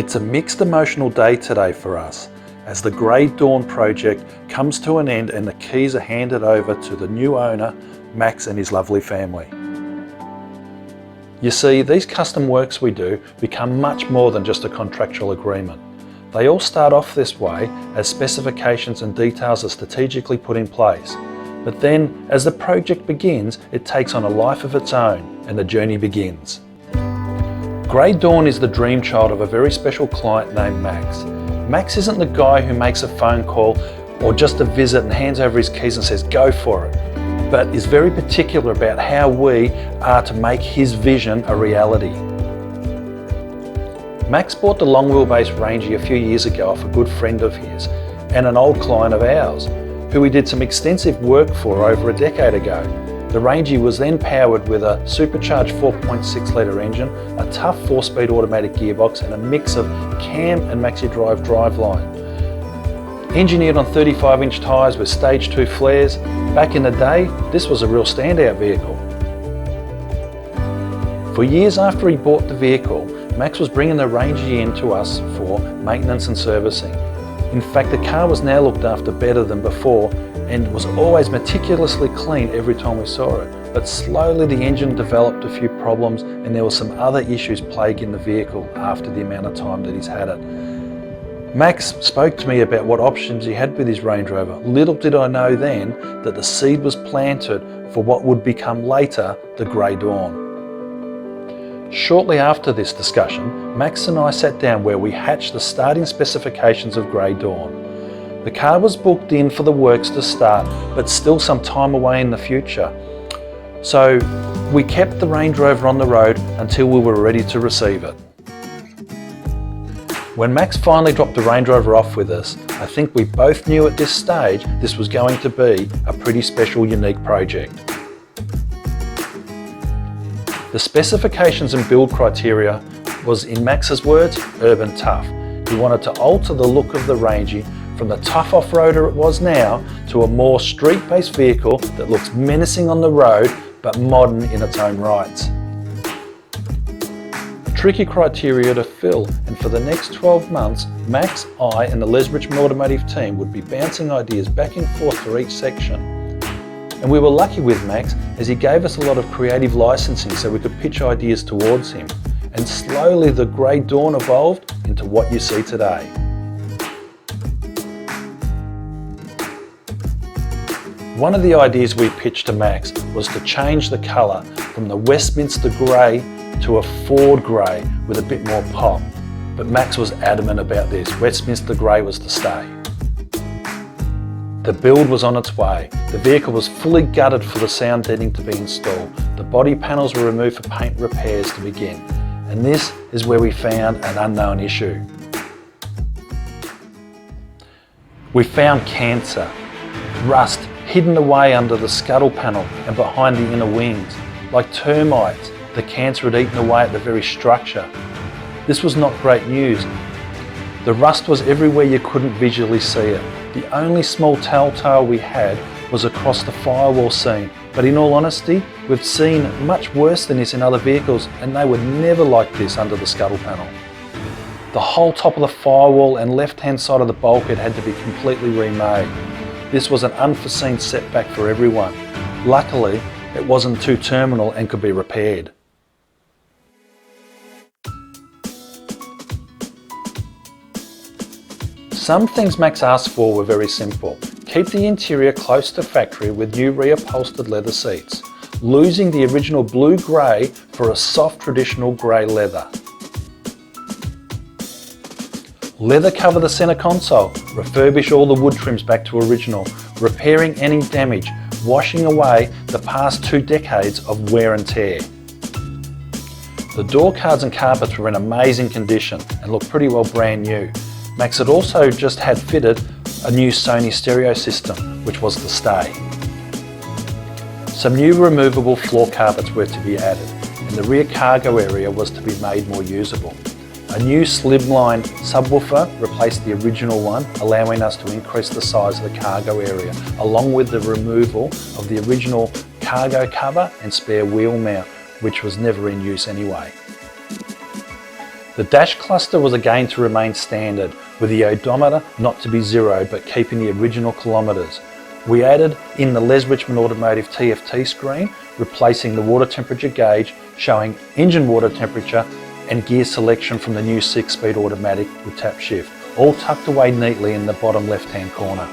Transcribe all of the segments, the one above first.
It's a mixed emotional day today for us as the Grey Dawn project comes to an end and the keys are handed over to the new owner, Max, and his lovely family. You see, these custom works we do become much more than just a contractual agreement. They all start off this way as specifications and details are strategically put in place. But then, as the project begins, it takes on a life of its own and the journey begins. Grey Dawn is the dream child of a very special client named Max. Max isn't the guy who makes a phone call or just a visit and hands over his keys and says, "Go for it," but is very particular about how we are to make his vision a reality. Max bought the long wheelbase Range a few years ago off a good friend of his and an old client of ours, who we did some extensive work for over a decade ago. The Range was then powered with a supercharged 4.6 litre engine, a tough 4-speed automatic gearbox and a mix of cam and maxi drive driveline. Engineered on 35-inch tyres with stage 2 flares, back in the day this was a real standout vehicle. For years after he bought the vehicle, Max was bringing the Range in to us for maintenance and servicing. In fact, the car was now looked after better than before and was always meticulously clean every time we saw it. But slowly the engine developed a few problems and there were some other issues plaguing the vehicle after the amount of time that he's had it. Max spoke to me about what options he had with his Range Rover. Little did I know then that the seed was planted for what would become later the Grey Dawn. Shortly after this discussion, Max and I sat down where we hatched the starting specifications of Grey Dawn. The car was booked in for the works to start, but still some time away in the future. So we kept the Range Rover on the road until we were ready to receive it. When Max finally dropped the Range Rover off with us, I think we both knew at this stage this was going to be a pretty special, unique project. The specifications and build criteria was, in Max's words, urban tough. He wanted to alter the look of the Range from the tough off-roader it was now to a more street-based vehicle that looks menacing on the road but modern in its own rights. A tricky criteria to fill, and for the next 12 months, Max, I and the Les Richmond Automotive team would be bouncing ideas back and forth for each section. And we were lucky with Max as he gave us a lot of creative licensing so we could pitch ideas towards him. And slowly the Grey Dawn evolved into what you see today. One of the ideas we pitched to Max was to change the colour from the Westminster grey to a Ford grey with a bit more pop. But Max was adamant about this. Westminster grey was to stay. The build was on its way. The vehicle was fully gutted for the sound deadening to be installed. The body panels were removed for paint repairs to begin. And this is where we found an unknown issue. We found cancer, rust hidden away under the scuttle panel and behind the inner wings. Like termites, the cancer had eaten away at the very structure. This was not great news. The rust was everywhere you couldn't visually see it. The only small telltale we had was across the firewall seam, but in all honesty, we've seen much worse than this in other vehicles and they were never like this under the scuttle panel. The whole top of the firewall and left-hand side of the bulkhead had to be completely remade. This was an unforeseen setback for everyone. Luckily, it wasn't too terminal and could be repaired. Some things Max asked for were very simple. Keep the interior close to factory with new reupholstered leather seats, losing the original blue-grey for a soft traditional grey leather. Leather cover the centre console, refurbish all the wood trims back to original, repairing any damage, washing away the past 2 decades of wear and tear. The door cards and carpets were in amazing condition and looked pretty well brand new. Max had also just had fitted a new Sony stereo system, which was to stay. Some new removable floor carpets were to be added, and the rear cargo area was to be made more usable. A new slimline subwoofer replaced the original one, allowing us to increase the size of the cargo area, along with the removal of the original cargo cover and spare wheel mount, which was never in use anyway. The dash cluster was again to remain standard, with the odometer not to be zero but keeping the original kilometres. We added in the Les Richmond Automotive TFT screen, replacing the water temperature gauge, showing engine water temperature and gear selection from the new 6-speed automatic with tap shift, all tucked away neatly in the bottom left-hand corner.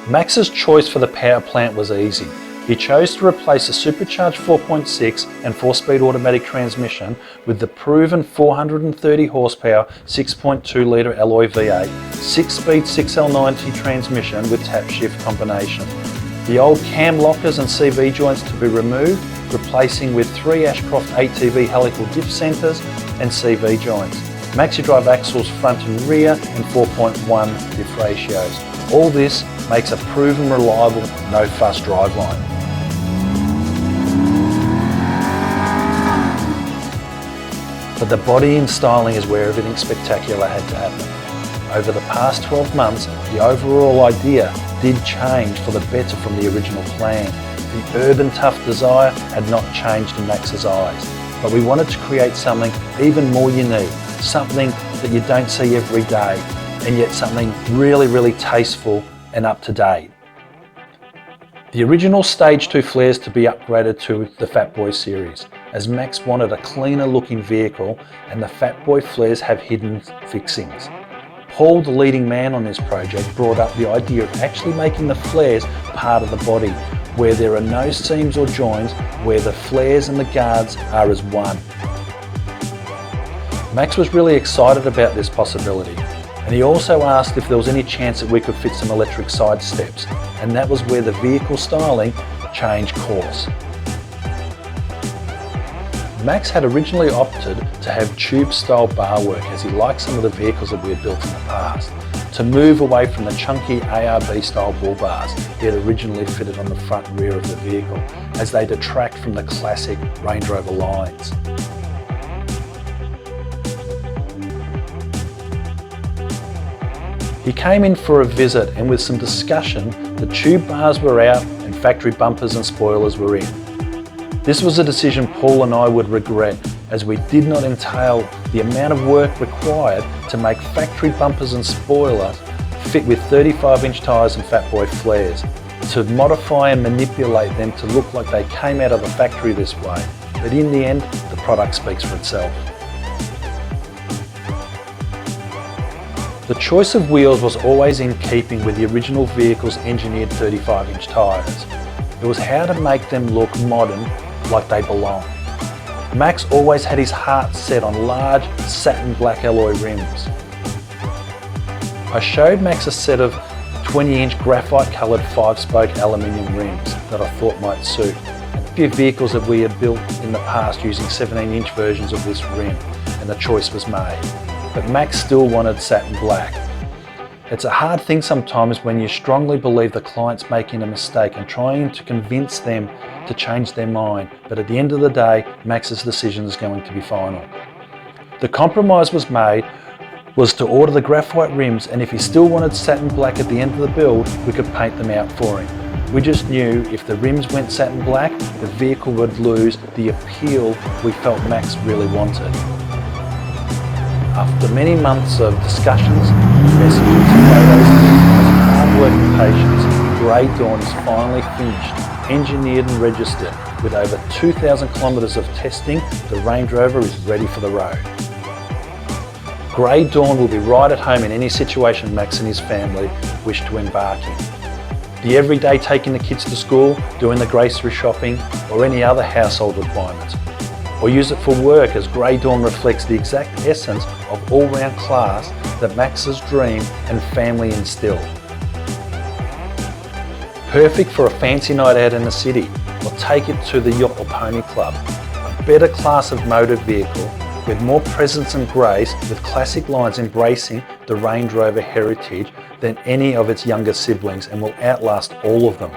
Max's choice for the power plant was easy. He chose to replace a supercharged 4.6 and 4-speed automatic transmission with the proven 430 horsepower 6.2 litre alloy V8 6-speed 6L90 transmission with tap shift combination. The old cam lockers and CV joints to be removed, replacing with 3 Ashcroft ATV helical diff centres and CV joints. Maxi-drive axles front and rear and 4.1 diff ratios. All this makes a proven, reliable, no-fuss driveline. But the body and styling is where everything spectacular had to happen. Over the past 12 months, the overall idea did change for the better from the original plan. The urban tough desire had not changed in Max's eyes, but we wanted to create something even more unique, something that you don't see every day, and yet something really tasteful and up to date. The original Stage 2 flares to be upgraded to the Fat Boy series, as Max wanted a cleaner looking vehicle and the Fat Boy flares have hidden fixings. Paul, the leading man on this project, brought up the idea of actually making the flares part of the body, where there are no seams or joins, where the flares and the guards are as one. Max was really excited about this possibility, and he also asked if there was any chance that we could fit some electric side steps, and that was where the vehicle styling changed course. Max had originally opted to have tube style bar work, as he liked some of the vehicles that we had built in the past, to move away from the chunky ARB style bull bars he had originally fitted on the front and rear of the vehicle, as they detract from the classic Range Rover lines. He came in for a visit, and with some discussion, the tube bars were out and factory bumpers and spoilers were in. This was a decision Paul and I would regret, as we did not entail the amount of work required to make factory bumpers and spoilers fit with 35-inch tyres and Fat Boy flares, to modify and manipulate them to look like they came out of the factory this way. But in the end, the product speaks for itself. The choice of wheels was always in keeping with the original vehicle's engineered 35-inch tyres. It was how to make them look modern, like they belong. Max always had his heart set on large satin black alloy rims. I showed Max a set of 20-inch graphite coloured 5-spoke aluminium rims that I thought might suit, and a few vehicles that we had built in the past using 17-inch versions of this rim, and the choice was made. But Max still wanted satin black. It's a hard thing sometimes when you strongly believe the client's making a mistake and trying to convince them to change their mind, but at the end of the day, Max's decision is going to be final. The compromise was made was to order the graphite rims, and if he still wanted satin black at the end of the build, we could paint them out for him. We just knew if the rims went satin black, the vehicle would lose the appeal we felt Max really wanted. After many months of discussions, messages, photos, and hard work and patience, Grey Dawn is finally finished, engineered and registered. With over 2,000 kilometres of testing, the Range Rover is ready for the road. Grey Dawn will be right at home in any situation Max and his family wish to embark in. The everyday taking the kids to school, doing the grocery shopping, or any other household requirements. Or use it for work, as Grey Dawn reflects the exact essence of all-round class that Max's dream and family instill. Perfect for a fancy night out in the city, or take it to the yacht or pony club. A better class of motor vehicle with more presence and grace, with classic lines embracing the Range Rover heritage than any of its younger siblings, and will outlast all of them.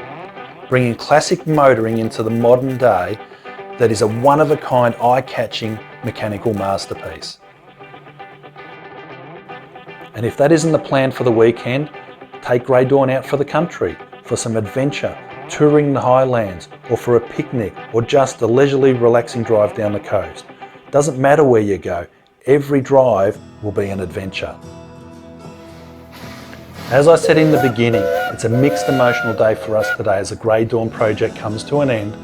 Bringing classic motoring into the modern day that is a one-of-a-kind, eye-catching mechanical masterpiece. And if that isn't the plan for the weekend, take Grey Dawn out for the country for some adventure, touring the highlands, or for a picnic, or just a leisurely relaxing drive down the coast. Doesn't matter where you go, every drive will be an adventure. As I said in the beginning, it's a mixed emotional day for us today as the Grey Dawn project comes to an end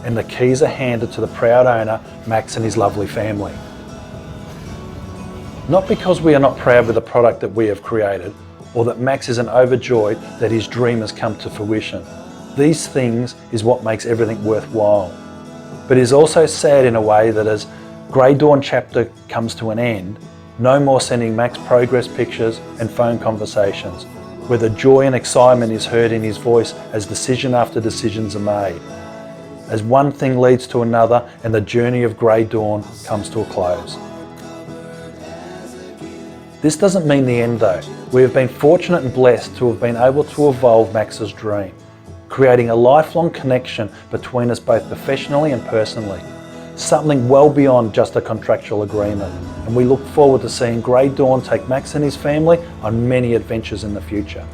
and the keys are handed to the proud owner, Max, and his lovely family. Not because we are not proud with the product that we have created, or that Max isn't overjoyed that his dream has come to fruition. These things is what makes everything worthwhile. But it is also sad in a way that as Grey Dawn chapter comes to an end, no more sending Max progress pictures and phone conversations, where the joy and excitement is heard in his voice as decision after decisions are made, as one thing leads to another and the journey of Grey Dawn comes to a close. This doesn't mean the end though. We have been fortunate and blessed to have been able to evolve Max's dream, creating a lifelong connection between us both professionally and personally, something well beyond just a contractual agreement, and we look forward to seeing Grey Dawn take Max and his family on many adventures in the future.